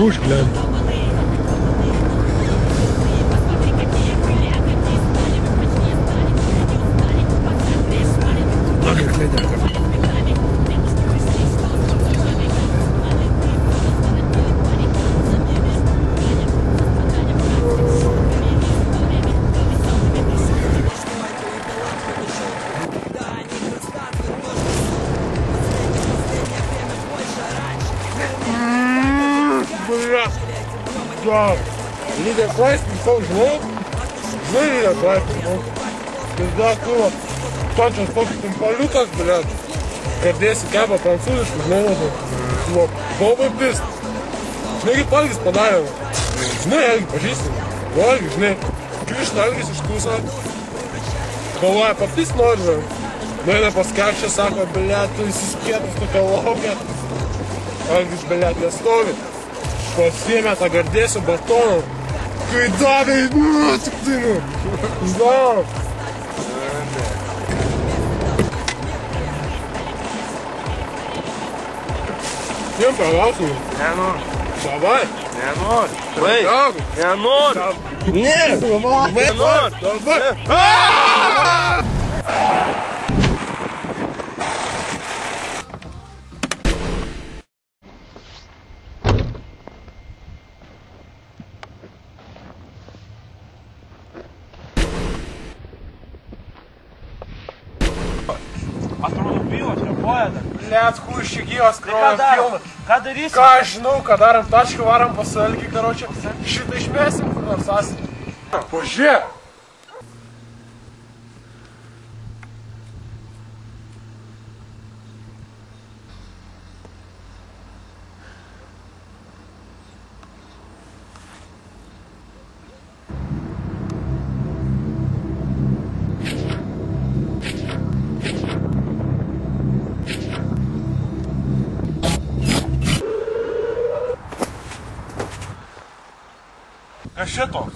Ручь, глянь. А как ледяка. Бля, да. Лидия Клайстон, кто знает? Знаю Лидия Клайстон, ну. Пизда, кула. Точно, сколько там полюках, блядь. Кардеси, каба, prancūziškai, žinai, nu, baubai pist. Žinai, kaip Algis padarė. Žinai, Algis pažįstam. O Algis, žinai, kivišna Algis iš tūsą. Galvoja, papist nori, žinai. Nueina pas Kekšę, sako, blėt, tu įsiskėtas tokia laukia. Algis, blėt, nestovi. Pasiėmė tą gardėsių batoną. Kai davė, nu, tik tai, nu. Žinau. Всем пожалуйста. Nenori. Давай. Nenori. Baig. Nenori. Нет. Nenori. Давай. Atrodo pilnas, nepoja dar. Блядь, хуй gyvas kraujas pilnas. Ką darysim? Ką aš žinau, ką darom tačką, varom pas Algį, karočią. Šitą išmesim, kur nors asį. Pažiūrėk. Kas čia toks?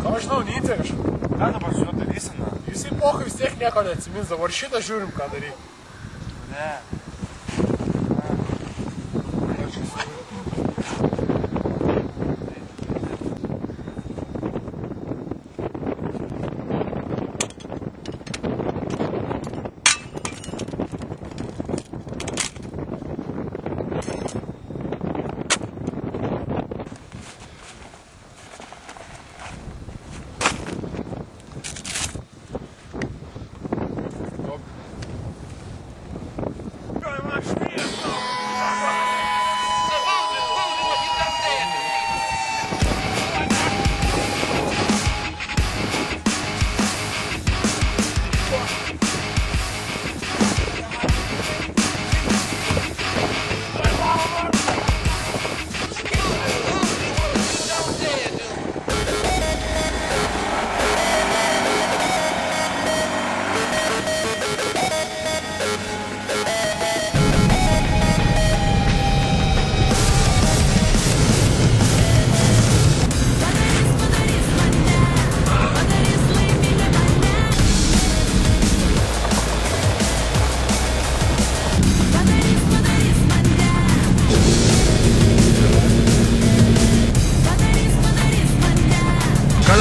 Ką aš žinau, neįtė kažką. Ką dabar su juo darysim? Jisai pohai vis tiek nieko neatsimins, dabar šitą žiūrim, ką daryk. Ne.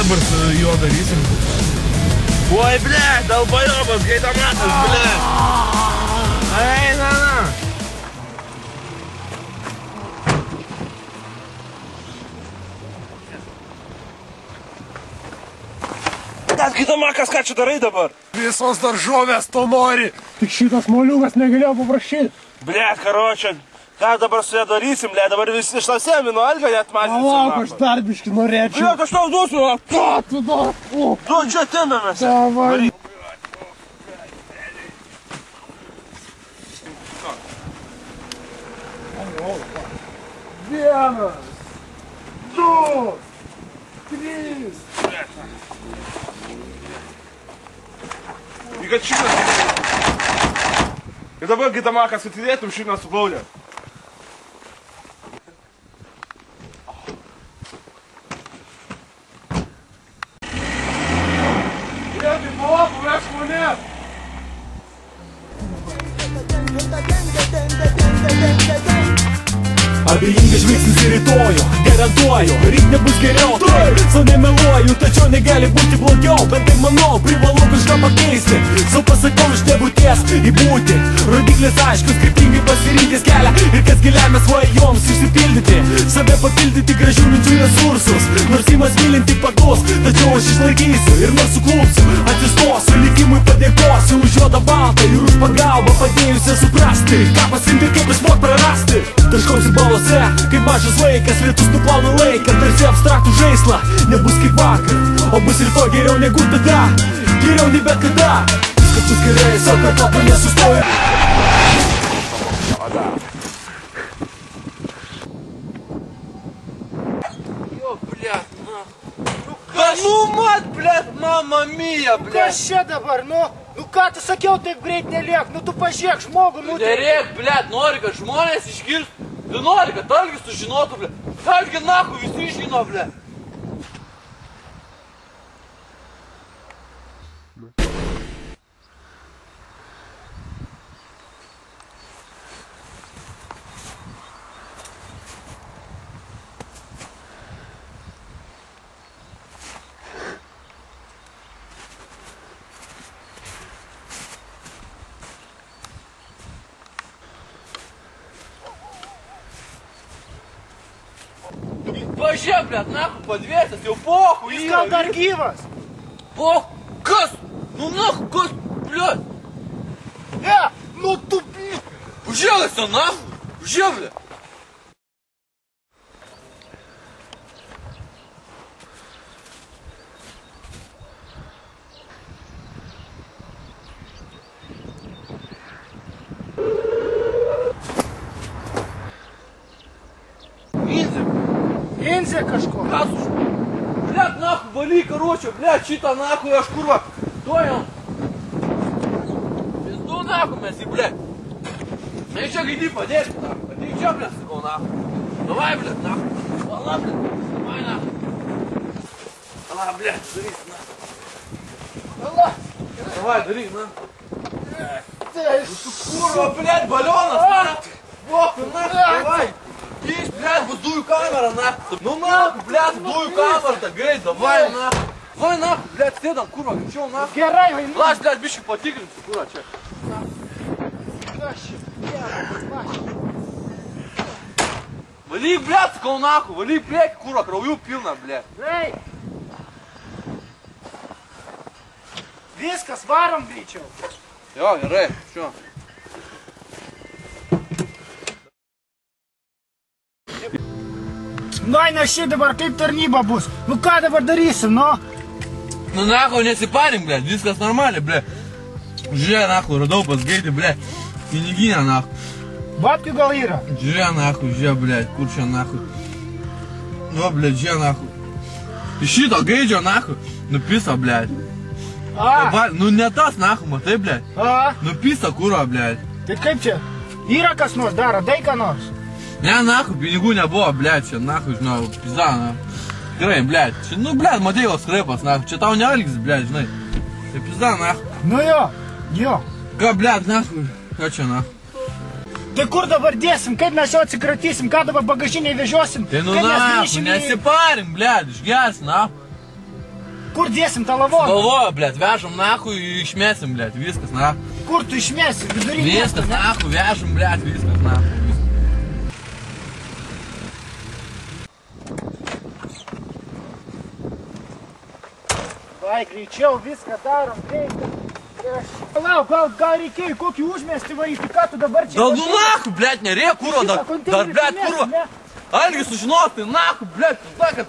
Dabar su juo darysim. Oi, blėt, dalbajobas, gaidamatas, blėt. Eina, na. Kas gaidamakas, ką čia darai dabar? Visos daržovės to nori. Tik šitas moliukas negalėjo paprašyti. Blėt, karočią. Ką dabar su ją darysim, blėt, dabar visi išlasėmi nuo Algio net matysim. Palauk, aš dar biškį norėčiau. Blėt, aš tau duosiu. Ką tu dar? Tu čia atėmėmės. Davai. Vienas, du, trys. И kad šitas. Ir dabar gaidamakas atidėtum šiną su baulė. Abejingas žvilgsnis į rytojų, garantuoju, ryt nebus geriau. Taip, sau nemeluoju, tačiau negali būti blogiau. Bet tai manau, privalu kažką pakeisti. Sau pasakau iš nebūties į būti. Rodiklis aiškus, kryptingai pasirinkęs kelią. Ir kas lemia svajoms išsipildyti, save papildyti gražių minčių resursus. Nors įmas mylinti paklus, tačiau aš išlaikysiu ir nesuklupsiu. Atsistosiu, likimui padėkosiu už juodą baltą ir už pagalbą padėjusią suprasti, ką pasimti, kaip išmok prarasti. Taškausi balose, kaip mažas vaikas, lietus nuplauna laiką, tarsi abstraktų žaislą. Nebus kaip vakar, o bus rytoj geriau negu tada, geriau nei bet kada. Viskas bus gerai, savo per topą nesustoju. Ну, мать, блядь, мама mia, блядь. Kas čia dabar, nu ką tu sakiau, taip greit neliek, nu tu pažiūrėk žmogų, nu tai... Nerėk, blядь, nori, kad žmonės išgirstų, tu nori, kad Algis sužinotų, blядь. Algi nahu visi žino, blядь. Pažiūrėk, blядь, nahu padvėsęs, jau pohu, Jis gal dar gyvas? Pohu, kas? Nu nahu, kas, blядь? Nu tu, blядь. Užėlės ten, nahu, užėlė. Инзе kažko. Kas už? Блядь, нахуй, вали, короче, блядь, чито нахуй, аж курва. Понял? Пизду нахуй, меси, блядь. Я еще иди подешь, нахуй. А ты че, блядь, сыкал, нахуй? Давай, блядь, нахуй. Вала, блядь, давай, нахуй. Вала, блядь, дырись, нахуй. Вала. Давай, дырись, нахуй. Курва, блядь, балена, нахуй. Похуй, нахуй, давай. Есть, блядь, вдую камера, нахуй. Ну нахуй, блядь, вдую камеру-то, гей, давай, нахуй. Давай, нахуй, блядь, седом, курва, ты чё, нахуй? Gerai, vai, nu. Laš, блядь, bišķi patikrinsiu, kurą čia. Kas čia? Gerai, Valyk, блядь, sakau, nahui, valyk priekį, kurą, kraujų pilna, blядь. Ei. Viskas, varom greičiau. Jo, gerai, čo? Nu, eina šį dabar, kaip tarnyba bus. Nu, ką dabar darysim, nu? Nu, nahui, nesiparim, blядь, viskas normaliai, blядь. Žiūrė, nahui, radau pas Geitį, blядь, piniginę, nahui. Babkių gal yra? Žiūrė, nahui, žiūrė, blядь, kur čia, nahui. Nu, blядь, žiūrė, nahui. Iš šito Gaičio, nahui, nupisa, blядь. Nu, ne tas, nahui, matai, blядь. Nupisa, kurą, blядь. Tai kaip čia? Yra kas nors daro, dai ką nors? Ne, nahui, pinigų nebuvo, blядь, čia, nahui, žinau, pizda, nahui. Gerai, blядь, čia, nu, blядь, matai jos skrepas, nahui, čia tau ne Algis, blядь, žinai. Tai pizda, nahui. Nu jo. Ką, blядь, nahui, ką čia, nahui. Tai kur dabar dėsim, kaip mes jo atsikratysim, ką dabar bagažinėj vežiosim? Tai nu, nahui, nesiparim, blядь, išgersim, nahui. Kur dėsim tą lavoną? Galvoju, blядь, vežam, nahui, išmesim, blядь, viskas, nahui. Kur tu išmesi? Vidury Viskas, nahui, vežam, blядь, viskas, nahui. Vai, greičiau viską darom, greitai. Palauk, gal reikėjo kokį užmestį varyti, ką tu dabar čia... Да ну нахуй, блядь, нере, курва, да, блядь, курва. Algis sužinot, tai nahui, блядь, kad...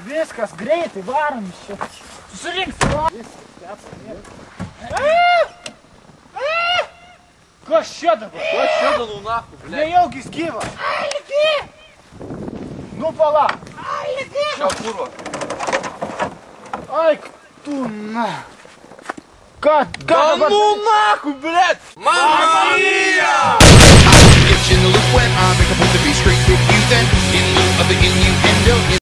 Viskas, greitai, varom iš čia. Susirink savo. Kas čia dabar? Kas čia, da nu nahui, blядь. Nejaugis gyvas. Algi! Nu, palauk. Algi! Čia, kurva. Ai, tu, na. Ką Да dabar? ну нахуй, блядь. Мама mia! Kitchen look wet, I make a put the